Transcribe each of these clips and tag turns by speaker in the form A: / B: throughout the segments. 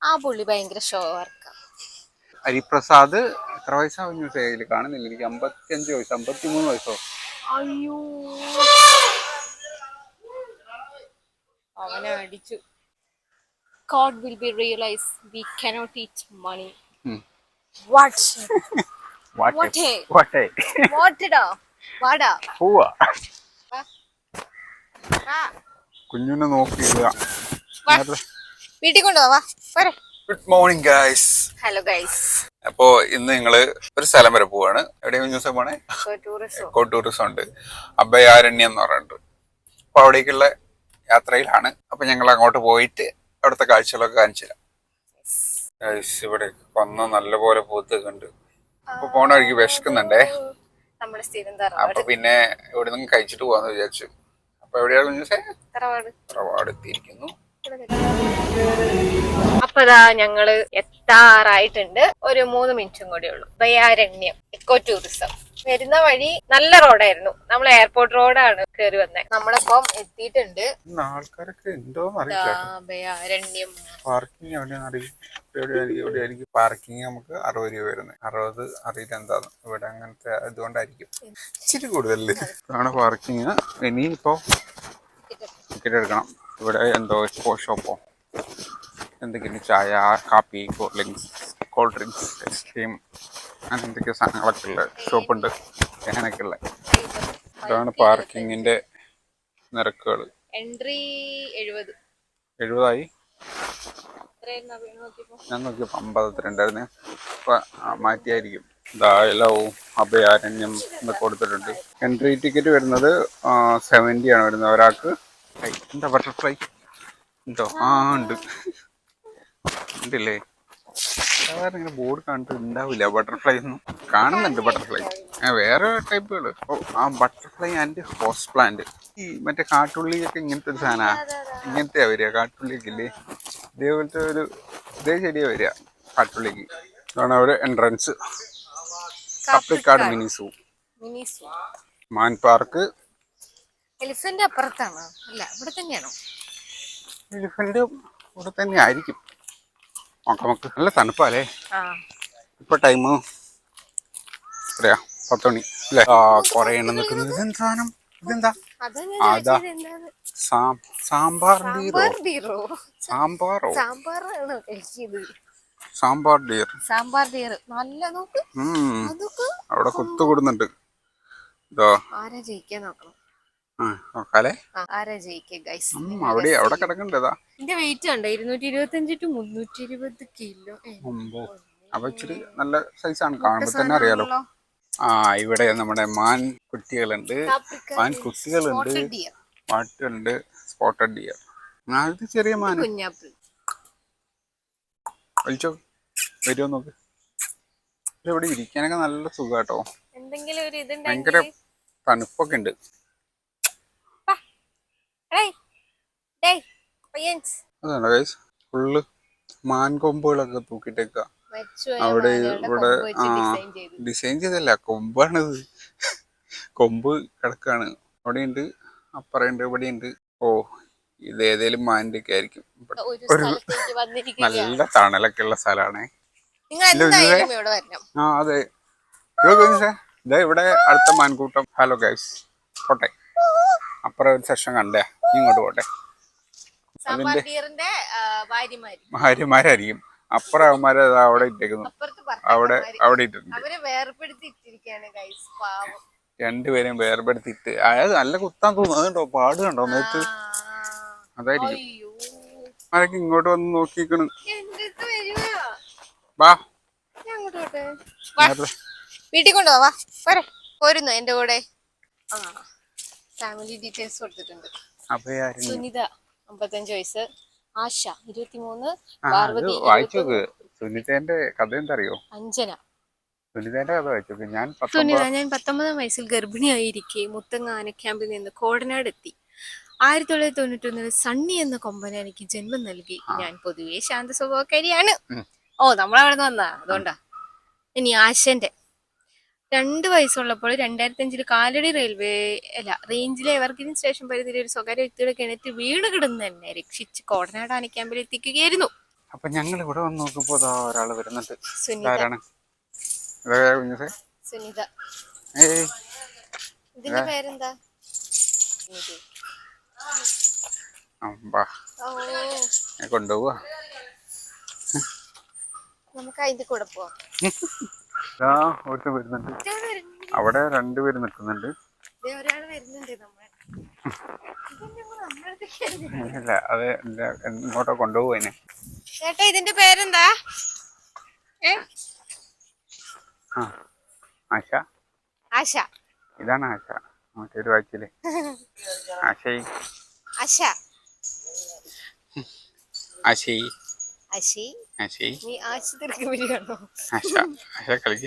A: ആ പുള്ളി ഭയങ്കര ഷോ വർക്കാ.
B: ഹരിപ്രസാദ് എത്ര വയസ്സാവുന്നു ഇതിൽ കാണുന്നില്ല. എനിക്ക് 55 വയസ്സോ 53 വയസ്സോ.
A: അയ്യോ, അവനെ അടിച്ചു. God will be realized we cannot eat money. What? Whatടാ? വാടാ.
B: പോവാ.
A: ആ.
B: കുഞ്ഞിനെ നോക്കിയില്ല.
A: വീട്ടിൽ കൊണ്ടുപോവാ.
B: Good morning guys.
A: Hello guys.
B: അപ്പോ ഇന്ന് ഞങ്ങള് ഒരു സ്ഥലം വരെ പോവാണ്. എവിടെയും ദിവസം പോണേ? എക്കോ ടൂറിസം ഉണ്ട്, അഭയാരണ്യം എന്ന് പറഞ്ഞിട്ട്. അപ്പൊ അവിടേക്കുള്ള യാത്രയിലാണ്. അപ്പൊ ഞങ്ങൾ അങ്ങോട്ട് പോയിട്ട് അവിടുത്തെ കാഴ്ചകളൊക്കെ കാണിച്ചു തരാം. ഇവിടെ കൊന്ന നല്ലപോലെ പൂത്തുണ്ട്. അപ്പൊ പോണ വഴിക്ക് വിശക്കുന്നുണ്ടേ. അപ്പൊ പിന്നെ ഇവിടെ നിന്ന് കഴിച്ചിട്ട് പോവാന്ന് വിചാരിച്ചു. അപ്പൊ എവിടെയാണ് തറവാട് എത്തിയിരിക്കുന്നു.
A: അപ്പതാ ഞങ്ങള് എത്താറായിട്ടുണ്ട്. ഒരു 3 മിനിറ്റും കൂടെ ഉള്ളു. Abhayaranyam eco tourism. വരുന്ന വഴി നല്ല റോഡായിരുന്നു. നമ്മൾ എയർപോർട്ട് റോഡാണ് കയറി വന്നത്. നമ്മളിപ്പം എത്തിയിട്ടുണ്ട്.
B: ആൾക്കാരൊക്കെ എന്തോന്ന് അറിയില്ല.
A: അഭയാരണ്യം
B: പാർക്കിംഗ് എവിടെയായിരിക്കും പാർക്കിംഗ് നമുക്ക് 60 രൂപ വരുന്നത്. 60 അറിയില്ല എന്താന്ന്. ഇവിടെ അങ്ങനത്തെ അതുകൊണ്ടായിരിക്കും ഇച്ചിരി കൂടുതൽ ആണ് പാർക്കിങ്. ഇനിയിപ്പോ ടിക്കറ്റ് എടുക്കണം. ഇവിടെ എന്തോ ഷോപ്പോ എന്തൊക്കെയാണ്, ചായ, കാപ്പി, കോൾഡ് ഡ്രിങ്ക്സ്, ഐസ്ക്രീം, അങ്ങനെ എന്തൊക്കെയോ സാധനങ്ങളൊക്കെ ഉള്ള ഷോപ്പുണ്ട്. അങ്ങനെയൊക്കെ ഉള്ള ഇതാണ് പാർക്കിങ്ങിന്റെ നിരക്കുകൾ.
A: എൻട്രി
B: 70 ഞാൻ നോക്കിയപ്പോ 52 ഇപ്പൊ മാറ്റിയായിരിക്കും. ദാലവും അഭയാരണ്യം എന്നൊക്കെ കൊടുത്തിട്ടുണ്ട്. എൻട്രി ടിക്കറ്റ് വരുന്നത് 70 ആണ് വരുന്നത് ഒരാൾക്ക്. എന്താ ബട്ടർഫ്ലൈ ഉണ്ടോ? ഉണ്ട് ഉണ്ടല്ലേ. സാധാരണ ഇങ്ങനെ ബോർഡ് കണ്ടിട്ട് ഉണ്ടാവില്ല ബട്ടർഫ്ലൈ ഒന്നും. കാണുന്നുണ്ട് ബട്ടർഫ്ലൈ. വേറെ ടൈപ്പുകൾ. ആ ബട്ടർഫ്ലൈ ആൻഡ് ഹോസ് പ്ലാന്റ്. ഈ മറ്റേ കാട്ടുള്ളിയൊക്കെ ഇങ്ങനത്തെ ഒരു സാധന. ഇങ്ങനത്തെയാ വരിക കാട്ടുള്ളിയൊക്കെ ഇല്ലേ, ഇതേപോലത്തെ ഇതേ ചെടിയാ വരിക കാട്ടുള്ളിക്ക്. ഇതാണ് അവിടെ എൻട്രൻസ്. Kaprikkad mini zoo. മാൻ പാർക്ക്.
A: എലിഫന്റ് അപ്പുറത്താണോ? അല്ല, ഇവിടെ തന്നെയാണോ?
B: എലിഫന്റ് ഇവിടെ തന്നെ ആയിരിക്കും. നമുക്ക് നല്ല തണുപ്പല്ലേ ഇപ്പൊ. ടൈം എത്രയാ? 10 മണി അല്ലേ? കൊറേ എണ്ണം നിൽക്കുന്നത്. ഇതെന്താ സാധനം? ഇതെന്താ? അതാ സാമ്പാർ ഡീറോ.
A: നല്ല നോക്ക്.
B: അവിടെ കുത്തുകൂടുന്നുണ്ട്. ഇതോ
A: ആരാ ജയിക്കാൻ നോക്കണം.
B: അവിടെ കിടക്കണ്ടതാ.
A: ഇതിന്റെ വെയിറ്റ് കണ്ടോ? 225 to 320 കിലോ.
B: അപ്പൊ ഇച്ചിരി നല്ല സൈസാണ്, കാണുമ്പോ തന്നെ അറിയാലോ. ഇവിടെ നമ്മുടെ മാൻ കുട്ടികളുണ്ട്, മാട്ടുണ്ട്, സ്പോട്ടഡ് ഡിയർ. ഇത് ചെറിയ മാൻ. വലിച്ചോ, വരുമോ നോക്ക്. ഇവിടെ ഇരിക്കാനൊക്കെ നല്ല സുഖാട്ടോ. ഭയങ്കര തണുപ്പൊക്കെ ഉണ്ട്. അതാണ് ഗൈസ്, ഫുള്ള് മാൻ കൊമ്പുകളൊക്കെ തൂക്കിട്ടേക്ക. അവിടെ ഇവിടെ ഡിസൈൻ ചെയ്തല്ല, കൊമ്പാണിത്. കൊമ്പ് കിടക്കാണ്. അവിടെയുണ്ട്, അപ്പറയുണ്ട്, ഇവിടെയുണ്ട്. ഇത് ഏതേലും മാനിന്റെ ഒക്കെ ആയിരിക്കും. ഒരു നല്ല തണലൊക്കെ ഉള്ള സ്ഥലമാണേ. അതെ. ഇവിടെ അടുത്ത മാൻകൂട്ടം. ഹലോ ഗൈസ്, പോട്ടെ. അപ്പുറം ഒരു സെഷൻ കണ്ടേ, ഇങ്ങോട്ട് പോട്ടെ. അതിന്റെ ഭാര്യമാരായിരിക്കും. അപ്പുറം അവന്മാര് അവിടെ ഇട്ടേക്കുന്നു. അവിടെ ഇട്ടിട്ടുണ്ട്. രണ്ടുപേരും വേർപെടുത്തിട്ട്. അതായത് നല്ല കുത്താൻ തോന്നുന്നു. അതുണ്ടോ പാട് കണ്ടോ നേരത്ത്? അതായിരിക്കും. ആരൊക്കെ ഇങ്ങോട്ട് വന്ന് നോക്കിക്കണം. വാ,
A: വീട്ടിൽ കൊണ്ടുപോവാ. പോരുന്നു എന്റെ കൂടെ. ഫാമിലി ഡീറ്റെയിൽസ് കൊടുത്തിട്ടുണ്ട്. സുനിത 55 വയസ്സ്, ആശ 23, പാർവതി 20.
B: സുനിതേന്റെ കഥ എന്താ അറിയോ?
A: അഞ്ജന.
B: സുനിതേന്റെ കഥ വായിച്ചു. ഞാൻ
A: 19 വയസ്സിൽ ഗർഭിണിയായിരിക്കെ മുത്തങ്ങ ആനക്യാമ്പിൽ നിന്ന് കോടനാട് എത്തി. 1991 സണ്ണി എന്ന കൊമ്പനെ എനിക്ക് ജന്മം നൽകി. ഞാൻ പൊതുവെ ശാന്ത സ്വഭാവക്കാരിയാണ്. നമ്മളവിടെ നിന്ന് വന്നാ, അതുകൊണ്ടാ. ഇനി ആശന്റെ 2 വയസ്സുള്ളപ്പോൾ 2005 കാലടി റേഞ്ചിലെ എവർഗ്രീൻ സ്റ്റേഷൻ പരിധിയിലെ ഒരു സ്വകാര്യ വ്യക്തിയുടെ കിണറ്റിൽ വീണ് കിടന്ന് എന്നെ രക്ഷിച്ച് കോടനാട് ആനക്യാമ്പിൽ എത്തിക്കുകയായിരുന്നു.
B: അപ്പൊ ഞങ്ങൾ ഇവിടെ വന്ന് നോക്കുമ്പോ ഒരാൾ വരുന്നുണ്ട്.
A: സുനിത.
B: ആരാണ്? കുഞ്ഞുസേ?
A: സുനിത.
B: ഏയ്
A: ഇതിന്റെ പേരെന്താ?
B: അമ്പാ കൊണ്ടുപോവാ.
A: നമുക്ക് അതിന്റെ കൂടെ പോവാം.
B: ഒരുത്തൻ വരുന്നുണ്ട്. അവിടെ രണ്ടുപേര് നിൽക്കുന്നുണ്ട്.
A: ഒരാൾ വരുന്നുണ്ട്.
B: ഇല്ല, അത് ഇങ്ങോട്ടോ കൊണ്ടുപോവാ.
A: ചേട്ടാ ഇതിന്റെ പേരെന്താ?
B: ആശ.
A: ആശ.
B: ഇതാണ് ആശ. മറ്റൊരു വായിച്ചില്ലേ? ആശ.
A: ആശ.
B: ആശി.
A: ആശി.
B: ആശി.
A: നീ ആശ തിരക്ക് വരികയാണോ?
B: ആശ. ആശ കളിക്ക.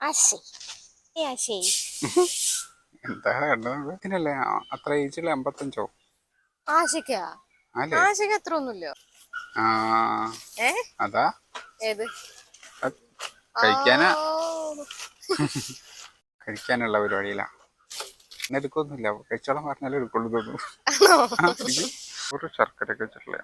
A: ആശി. ആശി.
B: എന്താ കണ്ടത്? ഇതിനല്ലേ അത്ര ഏജില്ല? 55.
A: ആശയ്ക്കാ? ആശയ്ക്ക് അത്ര ഒന്നുമില്ല.
B: അതാ
A: ഏത്
B: കഴിക്കാനാ? കഴിക്കാനുള്ള പരിപാടിയില്ല. എടുക്കൊന്നുമില്ല. കഴിച്ചോളം പറഞ്ഞാലേ എടുക്കുള്ളൂ തോന്നുന്നു. ഒരു ശർക്കര ഒക്കെ വെച്ചിട്ടില്ലേ?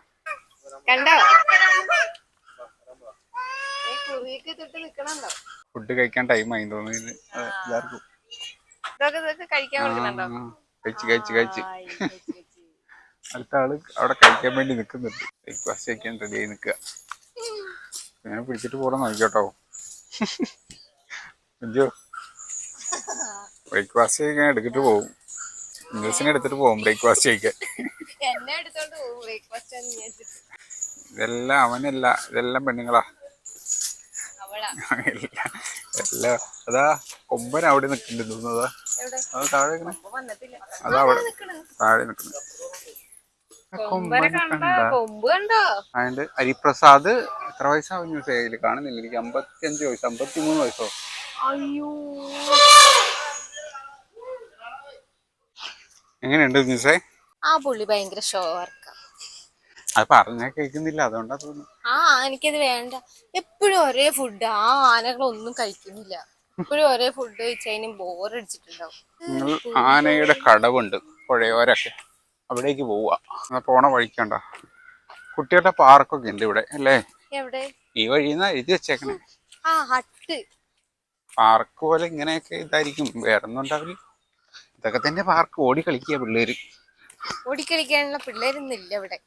B: ഫുഡ് കഴിക്കാൻ ടൈമായി തോന്നുന്നു എല്ലാവർക്കും. കഴിച്ച് അടുത്ത ആള് അവിടെ കഴിക്കാൻ വേണ്ടി നിക്കുന്നുണ്ട്. ബ്രേക്ക്ഫാസ്റ്റ് കഴിക്കാൻ റെഡി ആയി നിക്കുക. ഞാൻ പിടിച്ചിട്ട് പോകണം നോക്കിയോട്ടോ. അയ്യോ, ബ്രേക്ക്ഫാസ്റ്റ് കഴിക്കാൻ എടുത്തിട്ട് പോകും. ന്യൂസിനെ എടുത്തിട്ട് പോകും ബ്രേക്ക്ഫാസ്റ്റ് കഴിക്കാൻ. ഇതെല്ലാം അവനല്ല, ഇതെല്ലാം പെണ്ണുങ്ങളാ. എല്ലാം അതാ കൊമ്പൻ അവിടെ നിൽക്കുന്നുണ്ട്. അത് താഴെ അതാ അവിടെ താഴെ നിൽക്കുന്നു. അതിന്റെ ഹരിപ്രസാദ് എത്ര വയസ്സാവും ന്യൂസ് കാണുന്നില്ല. എനിക്ക് 55 വയസ്സോ 53 വയസ്സോ.
A: അയ്യോ,
B: എങ്ങനെയുണ്ട് ന്യൂസേ?
A: ആ പുള്ളി ഭയങ്കര ഷോർക്ക.
B: അത് പറഞ്ഞാൽ കേൾക്കുന്നില്ല, അതുകൊണ്ടാ തോന്നുന്നു.
A: എനിക്കത് വേണ്ട. എപ്പോഴും ഒരേ ഫുഡ്. ആനകളൊന്നും കഴിക്കുന്നില്ല. എപ്പോഴും ഒരേ ഫുഡ് കഴിച്ചതിനും ബോറടിച്ചിട്ടുണ്ടാവും.
B: നിങ്ങൾ ആനയുടെ കടവുണ്ട് പുഴയോരൊക്കെ, അവിടേക്ക് പോവാ. പോണ വഴിക്കണ്ട കുട്ടികളുടെ പാർക്കൊക്കെ ഉണ്ട് ഇവിടെ അല്ലേ?
A: എവിടെ? ഈ
B: വഴിന്നാ എഴുതി വെച്ചേക്കണേ.
A: ഹട്ട്
B: പാർക്ക് പോലെ ഇങ്ങനെയൊക്കെ ഇതായിരിക്കും, വേറൊന്നും ഉണ്ടാവില്ല. ഇതൊക്കെ തന്നെ പാർക്ക്. ഓടിക്കളിക്കുക പിള്ളേര്.
A: ഓടിക്കളിക്കാനുള്ള പിള്ളേരൊന്നുമില്ല ഇവിടെ.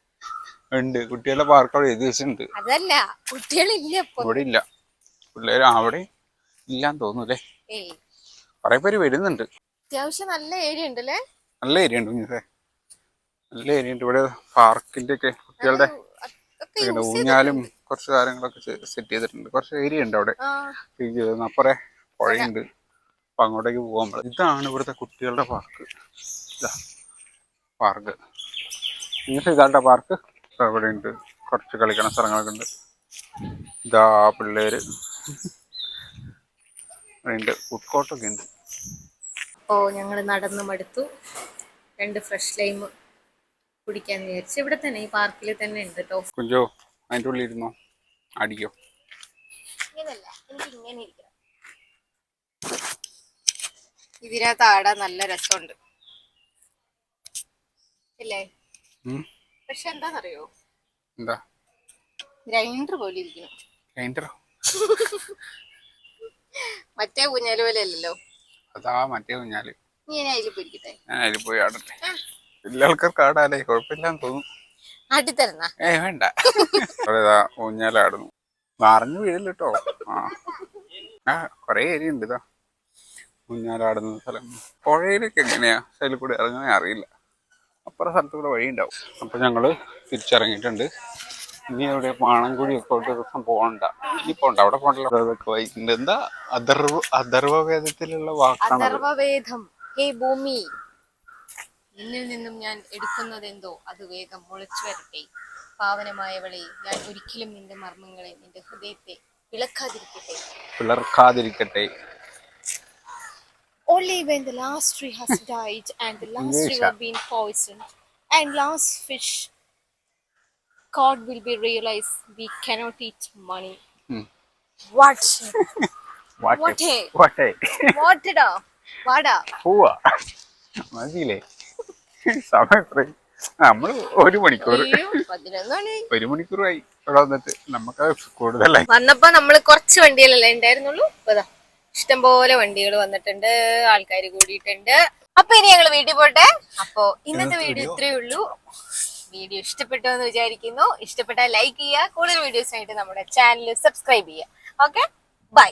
B: ഉണ്ട്, കുട്ടികളുടെ പാർക്ക് അവിടെ എഴുതി വെച്ചിട്ടുണ്ട്.
A: അതല്ല, കുട്ടികളില്ല
B: ഇവിടെ ഇല്ല പിള്ളേര്. അവിടെ ഇല്ലാന്ന് തോന്നൂല്ലേ? കൊറേ പേര് വരുന്നുണ്ട്.
A: അത്യാവശ്യം നല്ല ഏരിയ ഉണ്ടല്ലേ?
B: നല്ല ഏരിയ ഉണ്ട് കുഞ്ഞേ, നല്ല ഏരിയ ഉണ്ട് ഇവിടെ. പാർക്കിന്റെ ഒക്കെ കുട്ടികളുടെ ഊഞ്ഞാലും കുറച്ച് കാര്യങ്ങളൊക്കെ സെറ്റ് ചെയ്തിട്ടുണ്ട്. കുറച്ച് ഏരിയ ഉണ്ട് അവിടെ. അപ്പുറേ പുഴയുണ്ട്. അപ്പൊ അങ്ങോട്ടേക്ക് പോകാൻ പറ്റും. ഇതാണ് ഇവിടുത്തെ കുട്ടികളുടെ പാർക്ക്. പാർക്ക് ഇങ്ങനത്തെ ഇതാണ്ട പാർക്ക്. അവിടെ ഉണ്ട് കുറച്ച് കളിക്കണ സ്ഥലങ്ങളൊക്കെ ഉണ്ട്. ഇതാ പിള്ളേര് ഉണ്ട്. ഫുഡ് കോർട്ടൊക്കെ ഉണ്ട്.
A: ഞങ്ങൾ നടന്നു മടുത്തു. 2 ഫ്രഷ് ലൈം കുടിക്കാൻ വിചാരിച്ചു. ഇവിടെ തന്നെ ഈ പാർക്കിൽ തന്നെ ഉണ്ട് കേട്ടോ.
B: കുഞ്ചോ അതിൻ്റെ ഉള്ളിൽ ഇരുന്നോ, അടിക്കോ?
A: ഇങ്ങനല്ല, എനിക്ക് ഇങ്ങനെ ഇരിക്കണം. ഇതിനകത്ത് ആടാൻ നല്ല രസമുണ്ട് ഇല്ലേ? പക്ഷെ എന്താന്നറിയോ?
B: എന്താ?
A: ഗ്രൈൻഡർ പോലെ ഇരിക്കണം.
B: ഗ്രൈൻഡറോ?
A: മറ്റേ ഊഞ്ഞാല് പോലെ അല്ലല്ലോ.
B: അതാ മറ്റേ ഊഞ്ഞാല്.
A: നീ അതിൽ പോയിരിക്കട്ടെ.
B: ഞാൻ അതിൽ പോയി ആടട്ടെ. എല്ലാ ആൾക്കാർക്ക് ആടാലേ, കുഴപ്പമില്ലാന്ന് തോന്നുന്നു.
A: ആട്ടിത്തരുന്ന
B: വേണ്ട. അവിടെതാ ഊഞ്ഞാലാടുന്നു. മറിഞ്ഞു വീഴില്ല കേട്ടോ. കൊറേ ഏരിയ ഉണ്ട്. ഇതാ ഊഞ്ഞാലാടുന്ന സ്ഥലം. പുഴയിലൊക്കെ എങ്ങനെയാ സൈഡിൽ കൂടെ ഇറങ്ങാൻ അറിയില്ല. അപ്പുറം സ്ഥലത്ത് കൂടെ വഴി ഉണ്ടാവും. അപ്പൊ ഞങ്ങള് തിരിച്ചിറങ്ങിയിട്ടുണ്ട്. ഇനി അവിടെ മാണൻകുഴിയൊക്കെ ഒരു ദിവസം പോകണ്ട. ഇനി പോണ്ട, അവിടെ പോകണ്ടല്ലോ. അതൊക്കെ വായിക്കുന്നുണ്ട്. എന്താ അഥർവവേദത്തിലുള്ള വാക്കാണ്.
A: അഥർവവേദം. ഹേ ഭൂമി, നിന്നിൽ നിന്നും ഞാൻ എടുക്കുന്നതെന്തോ അത് വേഗം മുളച്ചു വരട്ടെ. പാവനമായവളെ, ഞാൻ ഒരിക്കലും നിന്റെ മർമ്മങ്ങളെ, നിന്റെ ഹൃദയത്തെ പിളർക്കാതിരിക്കട്ടെ. Only when the last tree has died and the last river been poisoned and last fish caught will be realized we cannot eat money. What? What? Vada.
B: പോവാ മതിയില്ലേ? സമയം നമ്മള് 1 മണിക്കൂർ
A: അയ്യോ 11 മണി
B: 1 മണിക്കൂറായി ഇവിടെ വന്നിട്ട്. നമുക്ക് കൂടുതലായി.
A: വന്നപ്പോ നമ്മള് കുറച്ച് വണ്ടികളല്ലേ ഉണ്ടായിരുന്നുള്ളൂ. ഇപ്പൊ ദാ ഇഷ്ടംപോലെ വണ്ടികൾ വന്നിട്ടുണ്ട്, ആൾക്കാർ കൂടിയിട്ടുണ്ട്. അപ്പൊ ഇനി ഞങ്ങൾ വീട്ടിൽ പോട്ടെ. അപ്പൊ ഇന്നത്തെ വീഡിയോ ഇത്രയേ ഉള്ളൂ. വീഡിയോ ഇഷ്ടപ്പെട്ടു എന്ന് വിചാരിക്കുന്നു. ഇഷ്ടപ്പെട്ടാൽ ലൈക്ക് ചെയ്യുക. കൂടുതൽ വീഡിയോസിനായിട്ട് നമ്മുടെ ചാനൽ സബ്സ്ക്രൈബ് ചെയ്യുക. Okay, by.